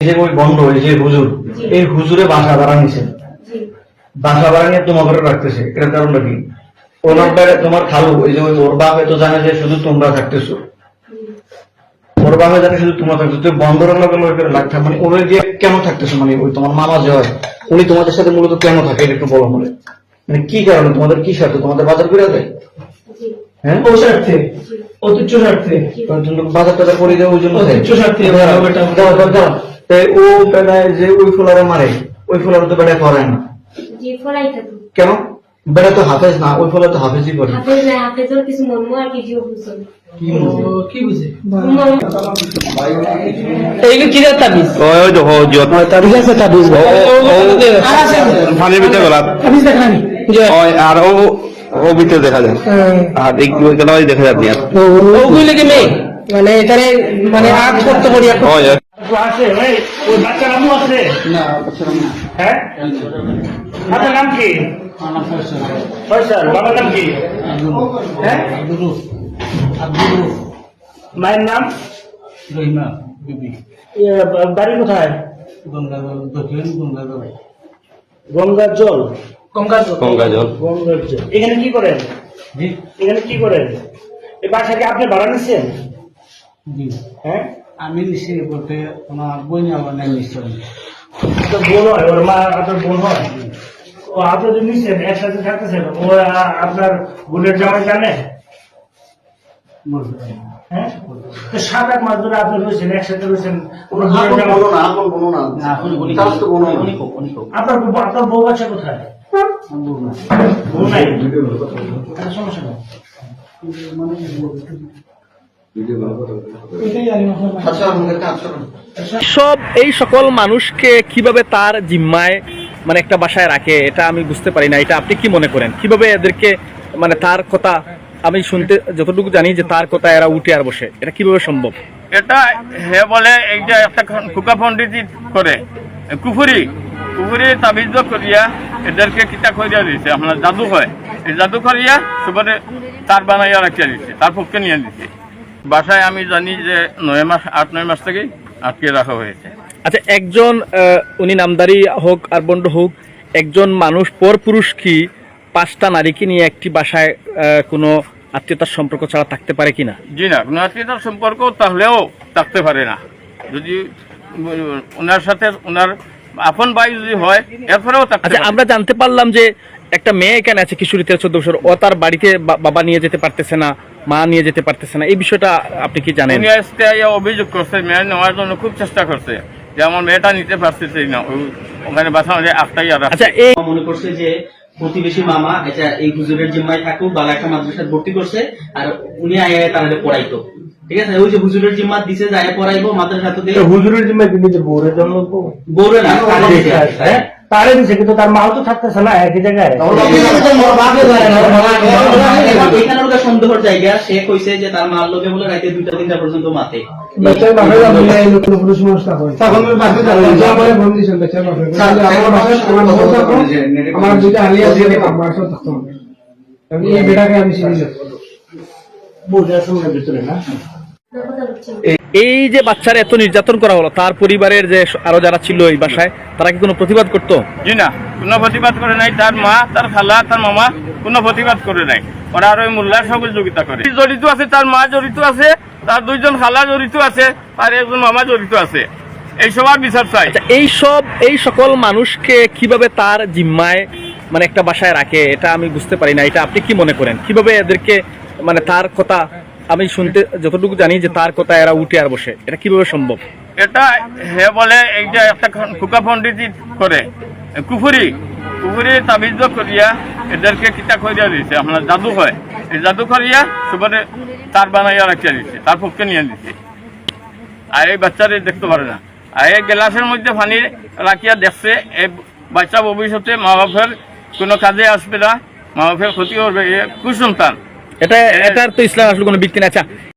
যে ওই বন্ধ এই যে হুজুর, এই হুজুরে বাসা ভাড়া নিছে, বাসা ভাড়া নিয়ে তোমাকে রাখতেছে। এটার কারণটা কি? ওনার তোমার খালু ওই যে ওর বাপ তো জানে যে শুধু তোমরা থাকতেছো, ওর বাবা জানে শুধু তোমরা থাকতেছো। তুই বন্ধ লাগছে মানে ওরা যে কেন থাকতেছো, মানে ওই তোমার মামা যে হয় উনি তোমাদের সাথে মূলত কেন থাকে এটা একটু বলো। মানে কি কারণে, তোমাদের কি স্বার্থ, তোমাদের বাজার করে দেয়? হ্যাঁ, ও স্বার্থে, অতুচ্ছ স্বার্থে বাজার টাজার করে দেয়, ওই জন্য অতুচ্ছ স্বার্থে। ও বেড়ায় যে ওই ফুলারে মারে, ওই ফুলারে তো বেড়ায় করে না কেন? বেড়া তো হাফেজ না, ওই ফুলার তো হাফেজই করে। দেখা যায় আর দেখা যাচ্ছে মানে এখানে মানে আগ করতে পারি আপনার নাম কি? ফয়সাল। বাবার নাম কি? মায়ের নাম? বাড়ি কোথায়? গঙ্গার জল। এখানে কি করেন? এখানে কি করেন? এই বাসাকে আপনি ভাড়া নিচ্ছেন? হ্যাঁ, আমি নিশ্চয় বলতে আমার বই আমার নাম নিশ্চয় বোন হয়, ওর মা আপনার বোন হয়। ও আপনি যদি নিচ্ছেন একসাথে থাকতেছেন, ও আপনার বোনের জামাই জানে? হ্যাঁ, 7-8 মাস ধরে আপনি রয়েছেন, একসাথে রয়েছেন। আপনার বউ বাচ্চা কোথায়? বউ নাই, সমস্যা নেই। এই সকল মানুষকে কিভাবে তার জিম্মায় মানে একটা বাসায় রাখে এটা আমি বুঝতে পারি না। এটা আপনি কি মনে করেন, কিভাবে এদেরকে মানে তার কথা আমি শুনতে যতটুকু জানি যে তার কথা এরা উঠে আর বসে, এটা কিভাবে সম্ভব? এটা হে বলে এই যে একটা খুকা পন্ডিতি করে কুফুরি তাবিজ করিয়া এদেরকে কিতা করিয়া দিয়েছে, আপনার জাদু হয়, এই জাদু করিয়া সবারে তার বানাইয়া রাখিয়া দিচ্ছে, তার পক্ষে নিয়ে দিচ্ছে। বাসায় আমি জানি যে 8-9 মাস থেকেই আটকে রাখা হয়েছে। আচ্ছা, একজন উনি নামদারি হোক আর বন্ড হোক, একজন মানুষ পর পুরুষ কি 5টা নারীকে নিয়ে একটি বাসায় কোনো আত্মীয়তার সম্পর্ক ছাড়া থাকতে পারে কিনা? জি না, কোনো আত্মীয়তার সম্পর্ক তাহলেও থাকতে পারে না। যদি ওনার সাথে ওনার আপন ভাই যদি হয় এরপরেও থাকতে। আচ্ছা, আমরা জানতে পারলাম যে একটা মেয়ে এখানে আছে কিশোরী 13-14 বছর, ও তার বাড়িতে বাবা নিয়ে যেতে পারতেছে না, মা নিয়ে যেতে পারতেছে না, এই বিষয়টা আপনি কি জানেন? উনি আজকে অভিযোগ করছে, মেয়ে নেওয়ার জন্য খুব চেষ্টা করছে যে আমার মেয়েটা নিতে পারতেছে না, ওখানে বাসা আটটাই। আচ্ছা, এই মনে করছে যে প্রতিবেশী মামা এটা এই হুজুরের জিম্মায় থাকুক, বালা একটা মাদ্রাসায় ভর্তি করছে আর উনি আয়া তাহলে পড়াইতো, ঠিক আছে? ওই যে হুজুরের জিম্মা দিছে যায় পড়াইবো মাদ্রাসা তো হুজুরের জিম্মা দিলে যে বউরের জন্য বউরে না তারে দিছে, কিন্তু তার মাও তো থাকতেছে না একই জায়গায়। এখানে ওটা সন্দেহের জায়গা। সে কইছে যে তার মার লোকে বলে রাইতে 2টা-3টা পর্যন্ত মাতে। আমার দুইটা আলিয়া দিয়ে আমার সাথে থাকতো এই বেটাকে আমি চিনি না। এই যে বাচ্চারা এত নির্যাতন করা হলো, তার পরিবারের যে আরো যারা ছিল এই বাসায়, তারা কি কোনো প্রতিবাদ করতো? জি না, কোনো প্রতিবাদ করে নাই। তার মা, তার খালা, তার মামা কোনো প্রতিবাদ করে নাই। ওরা আর ওই মোল্লার সহযোগিতা করে জড়িত আছে। তার মা জড়িত আছে, তার 2জন খালা জড়িত আছে, আর 1জন মামা জড়িত আছে। এই সবার বিচার চাই। আচ্ছা, এই সকল মানুষকে কিভাবে তার জিম্মায় মানে একটা বাসায় রাখে এটা আমি বুঝতে পারি না। এটা আপনি কি মনে করেন, কিভাবে এদেরকে মানে তার কথা আমি শুনতে যতটুকু জানি যে তার কথা এরা উঠে আর বসে, এটা কিভাবে সম্ভব? এটা হে বলে এই যে একটা খুকা পন্ডিতি করে কুফুরি তাবিজ করিয়া এদেরকে কিতা করিয়া দিচ্ছে, আপনার জাদু হয়, এই জাদু করিয়া সবারে তার বানাইয়া রাখিয়া দিচ্ছে, তার পক্ষে নিয়ে দিচ্ছে। আর এই বাচ্চারা দেখতে পারে না। আর এই গ্লাসের মধ্যে পানি রাখিয়া দেখছে, এই বাচ্চা ভবিষ্যতে মা বাপের কোনো কাজে আসবে না, মা বাপের ক্ষতি করবে, কুসন্তান। এটার তো ইসলাম আসলে কোনো ব্যক্তি না। আচ্ছা,